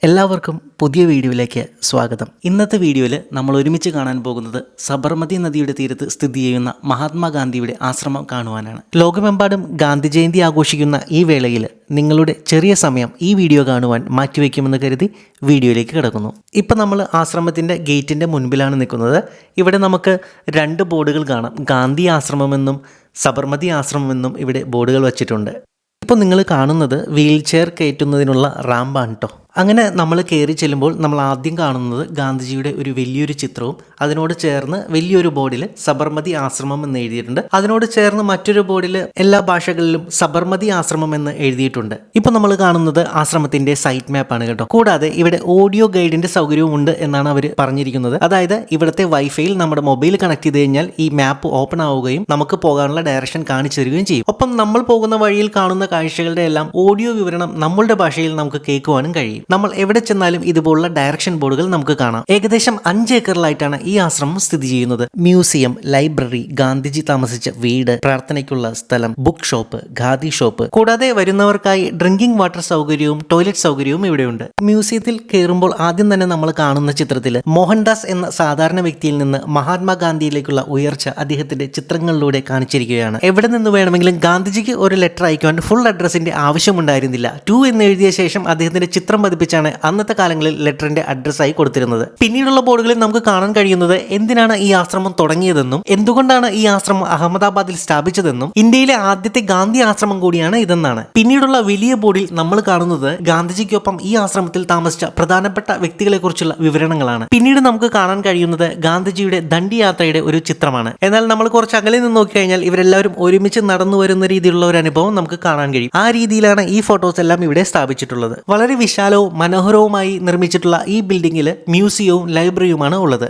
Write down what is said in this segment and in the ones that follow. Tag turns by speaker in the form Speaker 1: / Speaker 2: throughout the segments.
Speaker 1: എല്ലാവർക്കും പുതിയ വീഡിയോയിലേക്ക് സ്വാഗതം. ഇന്നത്തെ വീഡിയോയിൽ നമ്മൾ ഒരുമിച്ച് കാണാൻ പോകുന്നത് സബർമതി നദിയുടെ തീരത്ത് സ്ഥിതി ചെയ്യുന്ന മഹാത്മാഗാന്ധിയുടെ ആശ്രമം കാണുവാനാണ്. ലോകമെമ്പാടും ഗാന്ധി ജയന്തി ആഘോഷിക്കുന്ന ഈ വേളയിൽ നിങ്ങളുടെ ചെറിയ സമയം ഈ വീഡിയോ കാണുവാൻ മാറ്റിവെക്കുമെന്ന് കരുതി വീഡിയോയിലേക്ക് കിടക്കുന്നു. ഇപ്പം നമ്മൾ ആശ്രമത്തിൻ്റെ ഗേറ്റിൻ്റെ മുൻപിലാണ് നിൽക്കുന്നത്. ഇവിടെ നമുക്ക് രണ്ട് ബോർഡുകൾ കാണാം. ഗാന്ധി ആശ്രമമെന്നും സബർമതി ആശ്രമമെന്നും ഇവിടെ ബോർഡുകൾ വച്ചിട്ടുണ്ട്. ഇപ്പോൾ നിങ്ങൾ കാണുന്നത് വീൽ ചെയർ കയറ്റുന്നതിനുള്ള റാമ്പാണ് കേട്ടോ. അങ്ങനെ നമ്മൾ കയറി ചെല്ലുമ്പോൾ നമ്മൾ ആദ്യം കാണുന്നത് ഗാന്ധിജിയുടെ ഒരു വലിയൊരു ചിത്രവും അതിനോട് ചേർന്ന് വലിയൊരു ബോർഡിൽ സബർമതി ആശ്രമം എന്ന് എഴുതിയിട്ടുണ്ട്. അതിനോട് ചേർന്ന് മറ്റൊരു ബോർഡിൽ എല്ലാ ഭാഷകളിലും സബർമതി ആശ്രമം എന്ന് എഴുതിയിട്ടുണ്ട്. ഇപ്പോൾ നമ്മൾ കാണുന്നത് ആശ്രമത്തിന്റെ സൈറ്റ് മാപ്പാണ് കേട്ടോ. കൂടാതെ ഇവിടെ ഓഡിയോ ഗൈഡിന്റെ സൗകര്യവും ഉണ്ട് എന്നാണ് അവർ പറഞ്ഞിരിക്കുന്നത്. അതായത് ഇവിടുത്തെ വൈഫൈയിൽ നമ്മുടെ മൊബൈൽ കണക്ട് ചെയ്ത് കഴിഞ്ഞാൽ ഈ മാപ്പ് ഓപ്പൺ ആവുകയും നമുക്ക് പോകാനുള്ള ഡയറക്ഷൻ കാണിച്ചു തരികയും ചെയ്യും. ഒപ്പം നമ്മൾ പോകുന്ന വഴിയിൽ കാണുന്ന കാഴ്ചകളുടെ എല്ലാം ഓഡിയോ വിവരണം നമ്മളുടെ ഭാഷയിൽ നമുക്ക് കേൾക്കുവാനും കഴിയും. നമ്മൾ എവിടെ ചെന്നാലും ഇതുപോലുള്ള ഡയറക്ഷൻ ബോർഡുകൾ നമുക്ക് കാണാം. ഏകദേശം 5 ഏക്കറിലായിട്ടാണ് ഈ ആശ്രമം സ്ഥിതി ചെയ്യുന്നത്. മ്യൂസിയം, ലൈബ്രറി, ഗാന്ധിജി താമസിച്ച വീട്, പ്രാർത്ഥനയ്ക്കുള്ള സ്ഥലം, ബുക്ക് ഷോപ്പ്, ഖാദി ഷോപ്പ്, കൂടാതെ വരുന്നവർക്കായി ഡ്രിങ്കിംഗ് വാട്ടർ സൗകര്യവും ടോയ്ലറ്റ് സൗകര്യവും ഇവിടെയുണ്ട്. മ്യൂസിയത്തിൽ കയറുമ്പോൾ ആദ്യം തന്നെ നമ്മൾ കാണുന്ന ചിത്രത്തിൽ മോഹൻദാസ് എന്ന സാധാരണ വ്യക്തിയിൽ നിന്ന് മഹാത്മാഗാന്ധിയിലേക്കുള്ള ഉയർച്ച അദ്ദേഹത്തിന്റെ ചിത്രങ്ങളിലൂടെ കാണിച്ചിരിക്കുകയാണ്. എവിടെ നിന്ന് വേണമെങ്കിലും ഗാന്ധിജിക്ക് ഒരു ലെറ്റർ അയക്കുവാൻ ഫുൾ അഡ്രസ്സിന്റെ ആവശ്യമുണ്ടായിരുന്നില്ല. 2 എന്ന് എഴുതിയ ശേഷം അദ്ദേഹത്തിന്റെ ചിത്രം പതിപ്പിച്ചാണ് അന്നത്തെ കാലങ്ങളിൽ ലെറ്ററിന്റെ അഡ്രസ്സായി കൊടുത്തിരുന്നത്. പിന്നീടുള്ള ബോർഡുകളിൽ നമുക്ക് കാണാൻ കഴിയുന്നത് എന്തിനാണ് ഈ ആശ്രമം തുടങ്ങിയതെന്നും എന്തുകൊണ്ടാണ് ഈ ആശ്രമം അഹമ്മദാബാദിൽ സ്ഥാപിച്ചതെന്നും ഇന്ത്യയിലെ ആദ്യത്തെ ഗാന്ധി ആശ്രമം കൂടിയാണ് ഇതെന്നാണ്. പിന്നീടുള്ള വലിയ ബോർഡിൽ നമ്മൾ കാണുന്നത് ഗാന്ധിജിക്കൊപ്പം ഈ ആശ്രമത്തിൽ താമസിച്ച പ്രധാനപ്പെട്ട വ്യക്തികളെ കുറിച്ചുള്ള വിവരണങ്ങളാണ്. പിന്നീട് നമുക്ക് കാണാൻ കഴിയുന്നത് ഗാന്ധിജിയുടെ ദണ്ഡി യാത്രയുടെ ഒരു ചിത്രമാണ്. എന്നാൽ നമ്മൾ കുറച്ച് അകലെ നിന്ന് നോക്കിക്കഴിഞ്ഞാൽ ഇവരെല്ലാവരും ഒരുമിച്ച് നടന്നു വരുന്ന രീതിയിലുള്ള ഒരു അനുഭവം നമുക്ക് കാണാൻ കഴിയും. ആ രീതിയിലാണ് ഈ ഫോട്ടോസ് എല്ലാം ഇവിടെ സ്ഥാപിച്ചിട്ടുള്ളത്. വളരെ വിശാലവും മനോഹരവുമായി നിർമ്മിച്ചിട്ടുള്ള ഈ ബിൽഡിംഗിൽ മ്യൂസിയവും ലൈബ്രറിയുമാണ് ഉള്ളത്.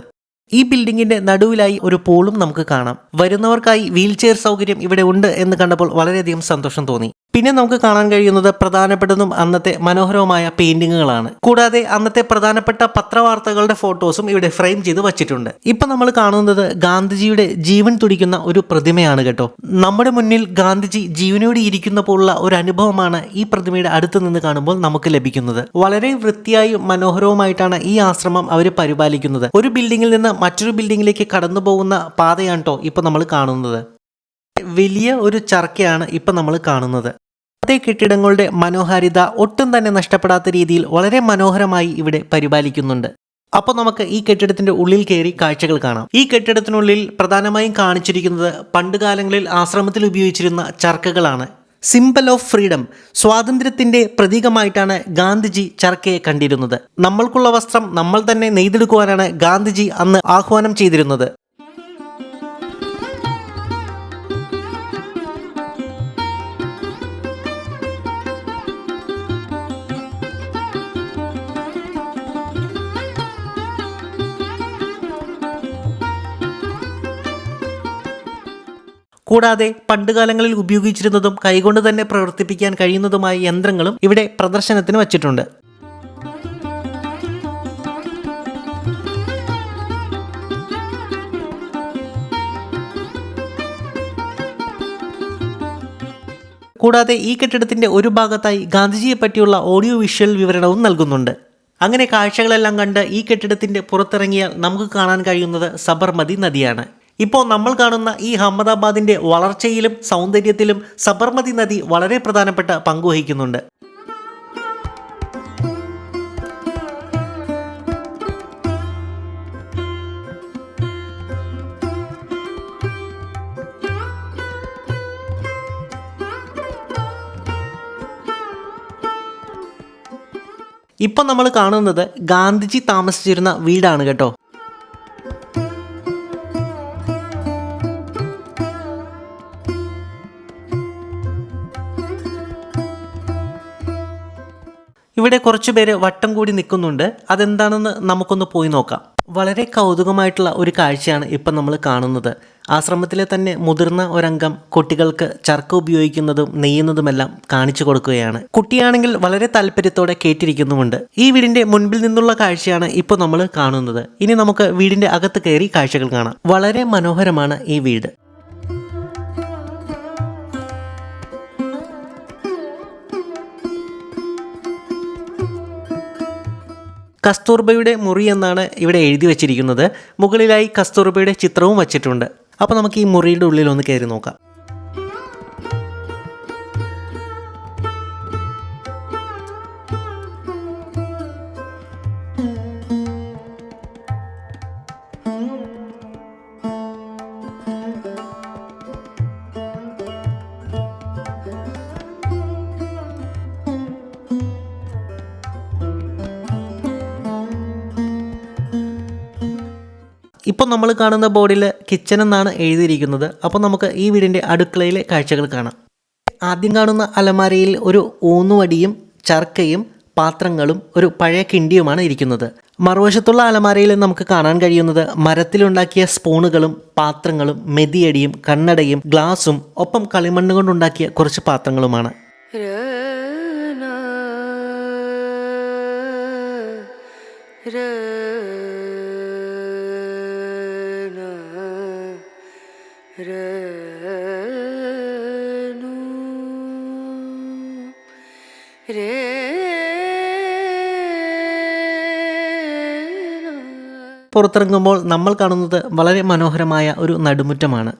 Speaker 1: ഈ ബിൽഡിങ്ങിന്റെ നടുവിലായി ഒരു പൂളും നമുക്ക് കാണാം. വരുന്നവർക്കായി വീൽ ചെയർ സൗകര്യം ഇവിടെ ഉണ്ട് എന്ന് കണ്ടപ്പോൾ വളരെയധികം സന്തോഷം തോന്നി. പിന്നെ നമുക്ക് കാണാൻ കഴിയുന്നത് പ്രധാനപ്പെട്ടതും അന്നത്തെ മനോഹരവുമായ പെയിന്റിങ്ങുകളാണ്. കൂടാതെ അന്നത്തെ പ്രധാനപ്പെട്ട പത്രവാർത്തകളുടെ ഫോട്ടോസും ഇവിടെ ഫ്രെയിം ചെയ്ത് വച്ചിട്ടുണ്ട്. ഇപ്പൊ നമ്മൾ കാണുന്നത് ഗാന്ധിജിയുടെ ജീവൻ തുടിക്കുന്ന ഒരു പ്രതിമയാണ് കേട്ടോ. നമ്മുടെ മുന്നിൽ ഗാന്ധിജി ജീവനോടെ ഇരിക്കുന്ന പോലുള്ള ഒരു അനുഭവമാണ് ഈ പ്രതിമയുടെ അടുത്ത് നിന്ന് കാണുമ്പോൾ നമുക്ക് ലഭിക്കുന്നത്. വളരെ വൃത്തിയായും മനോഹരവുമായിട്ടാണ് ഈ ആശ്രമം അവർ പരിപാലിക്കുന്നത്. ഒരു ബിൽഡിങ്ങിൽ നിന്ന് മറ്റൊരു ബിൽഡിങ്ങിലേക്ക് കടന്നു പോകുന്ന പാതയാണ് കേട്ടോ ഇപ്പൊ നമ്മൾ കാണുന്നത്. വലിയ ഒരു ചർക്കയാണ് ഇപ്പൊ നമ്മൾ കാണുന്നത്. അതേ കെട്ടിടങ്ങളുടെ മനോഹാരിത ഒട്ടും തന്നെ നഷ്ടപ്പെടാത്ത രീതിയിൽ വളരെ മനോഹരമായി ഇവിടെ പരിപാലിക്കുന്നുണ്ട്. അപ്പോൾ നമുക്ക് ഈ കെട്ടിടത്തിന്റെ ഉള്ളിൽ കയറി കാഴ്ചകൾ കാണാം. ഈ കെട്ടിടത്തിനുള്ളിൽ പ്രധാനമായും കാണിച്ചിരിക്കുന്നത് പണ്ടുകാലങ്ങളിൽ ആശ്രമത്തിൽ ഉപയോഗിച്ചിരുന്ന ചർക്കകളാണ്. സിംബൽ ഓഫ് ഫ്രീഡം, സ്വാതന്ത്ര്യത്തിന്റെ പ്രതീകമായിട്ടാണ് ഗാന്ധിജി ചർക്കയെ കണ്ടിരുന്നത്. നമ്മൾക്കുള്ള വസ്ത്രം നമ്മൾ തന്നെ നെയ്തെടുക്കുവാനാണ് ഗാന്ധിജി അന്ന് ആഹ്വാനം ചെയ്തിരുന്നത്. കൂടാതെ പണ്ടുകാലങ്ങളിൽ ഉപയോഗിച്ചിരുന്നതും കൈകൊണ്ട് തന്നെ പ്രവർത്തിപ്പിക്കാൻ കഴിയുന്നതുമായ യന്ത്രങ്ങളും ഇവിടെ പ്രദർശനത്തിന് വച്ചിട്ടുണ്ട്. കൂടാതെ ഈ കെട്ടിടത്തിന്റെ ഒരു ഭാഗത്തായി ഗാന്ധിജിയെ പറ്റിയുള്ള ഓഡിയോ വിഷ്വൽ വിവരണവും നൽകുന്നുണ്ട്. അങ്ങനെ കാഴ്ചകളെല്ലാം കണ്ട് ഈ കെട്ടിടത്തിന്റെ പുറത്തിറങ്ങിയാൽ നമുക്ക് കാണാൻ കഴിയുന്നത് സബർമതി നദിയാണ്. ഇപ്പോൾ നമ്മൾ കാണുന്ന ഈ അഹമ്മദാബാദിന്റെ വളർച്ചയിലും സൗന്ദര്യത്തിലും സബർമതി നദി വളരെ പ്രധാനപ്പെട്ട പങ്കുവഹിക്കുന്നുണ്ട്. ഇപ്പം നമ്മൾ കാണുന്നത് ഗാന്ധിജി താമസിച്ചിരുന്ന വീടാണ് കേട്ടോ. ഇവിടെ കുറച്ചു പേര് വട്ടം കൂടി നിൽക്കുന്നുണ്ട്. അതെന്താണെന്ന് നമുക്കൊന്ന് പോയി നോക്കാം. വളരെ കൗതുകമായിട്ടുള്ള ഒരു കാഴ്ചയാണ് ഇപ്പം നമ്മൾ കാണുന്നത്. ആശ്രമത്തിലെ തന്നെ മുതിർന്ന ഒരംഗം കുട്ടികൾക്ക് ചർക്ക ഉപയോഗിക്കുന്നതും നെയ്യുന്നതുമെല്ലാം കാണിച്ചു കൊടുക്കുകയാണ്. കുട്ടിയാണെങ്കിൽ വളരെ താല്പര്യത്തോടെ കേട്ടിരിക്കുന്നുമുണ്ട്. ഈ വീടിന്റെ മുൻപിൽ നിന്നുള്ള കാഴ്ചയാണ് ഇപ്പോൾ നമ്മൾ കാണുന്നത്. ഇനി നമുക്ക് വീടിന്റെ അകത്ത് കയറി കാഴ്ചകൾ കാണാം. വളരെ മനോഹരമാണ് ഈ വീട്. കസ്തൂർബയുടെ മുറി എന്നാണ് ഇവിടെ എഴുതി വച്ചിരിക്കുന്നത്. മുകളിലായി കസ്തൂർബയുടെ ചിത്രവും വച്ചിട്ടുണ്ട്. അപ്പോൾ നമുക്ക് ഈ മുറിയുടെ ഉള്ളിൽ ഒന്ന് കയറി നോക്കാം. ഇപ്പോൾ നമ്മൾ കാണുന്ന ബോർഡിൽ കിച്ചൺ എന്നാണ് എഴുതിയിരിക്കുന്നത്. അപ്പോൾ നമുക്ക് ഈ വീടിൻ്റെ അടുക്കളയിലെ കാഴ്ചകൾ കാണാം. ആദ്യം കാണുന്ന അലമാരയിൽ ഒരു ഊന്നുവടിയും ചർക്കയും പാത്രങ്ങളും ഒരു പഴയ കിണ്ടിയുമാണ് ഇരിക്കുന്നത്. മറുവശത്തുള്ള അലമാരയിൽ നമുക്ക് കാണാൻ കഴിയുന്നത് മരത്തിലുണ്ടാക്കിയ സ്പൂണുകളും പാത്രങ്ങളും മെതിയടിയും കണ്ണടയും ഗ്ലാസും ഒപ്പം കളിമണ്ണ് കൊണ്ടുണ്ടാക്കിയ കുറച്ച് പാത്രങ്ങളുമാണ്. പുറത്തിറങ്ങുമ്പോൾ നമ്മൾ കാണുന്നത് വളരെ മനോഹരമായ ഒരു നടുമുറ്റമാണ്.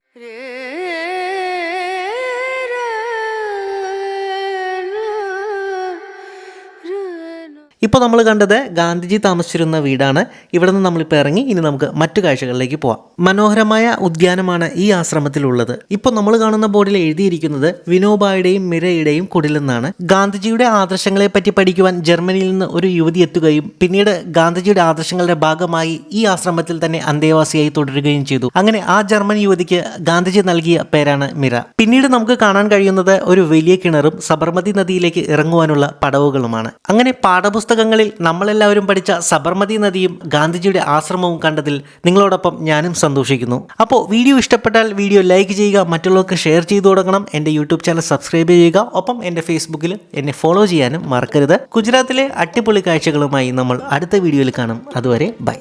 Speaker 1: ഇപ്പോൾ നമ്മൾ കണ്ടത് ഗാന്ധിജി താമസിച്ചിരുന്ന വീടാണ്. ഇവിടെ നിന്ന് നമ്മളിപ്പോൾ ഇറങ്ങി ഇനി നമുക്ക് മറ്റു കാഴ്ചകളിലേക്ക് പോവാം. മനോഹരമായ ഉദ്യാനമാണ് ഈ ആശ്രമത്തിലുള്ളത്. ഇപ്പോൾ നമ്മൾ കാണുന്ന ബോർഡിൽ എഴുതിയിരിക്കുന്നത് വിനോബായുടെയും മിരയുടെയും കുടിലെന്നാണ്. ഗാന്ധിജിയുടെ ആദർശങ്ങളെ പറ്റി പഠിക്കുവാൻ ജർമ്മനിയിൽ നിന്ന് ഒരു യുവതി എത്തുകയും പിന്നീട് ഗാന്ധിജിയുടെ ആദർശങ്ങളുടെ ഭാഗമായി ഈ ആശ്രമത്തിൽ തന്നെ അന്തേവാസിയായി തുടരുകയും ചെയ്തു. അങ്ങനെ ആ ജർമ്മൻ യുവതിക്ക് ഗാന്ധിജി നൽകിയ പേരാണ് മിര. പിന്നീട് നമുക്ക് കാണാൻ കഴിയുന്നത് ഒരു വലിയ കിണറും സബർമതി നദിയിലേക്ക് ഇറങ്ങുവാനുള്ള പടവുകളുമാണ്. അങ്ങനെ പാഠപുസ്തകങ്ങളിൽ നമ്മളെല്ലാവരും പഠിച്ച സബർമതി നദിയും ഗാന്ധിജിയുടെ ആശ്രമവും കണ്ടതിൽ നിങ്ങളോടൊപ്പം ഞാനും സന്തോഷിക്കുന്നു. അപ്പോൾ വീഡിയോ ഇഷ്ടപ്പെട്ടാൽ വീഡിയോ ലൈക്ക് ചെയ്യുക, മറ്റുള്ളവർക്ക് ഷെയർ ചെയ്തു കൊടുക്കണം. എൻ്റെ യൂട്യൂബ് ചാനൽ സബ്സ്ക്രൈബ് ചെയ്യുക, ഒപ്പം എൻ്റെ ഫേസ്ബുക്കിൽ എന്നെ ഫോളോ ചെയ്യാനും മറക്കരുത്. ഗുജറാത്തിലെ അടിപൊളി കാഴ്ചകളുമായി നമ്മൾ അടുത്ത വീഡിയോയിൽ കാണും. അതുവരെ ബൈ.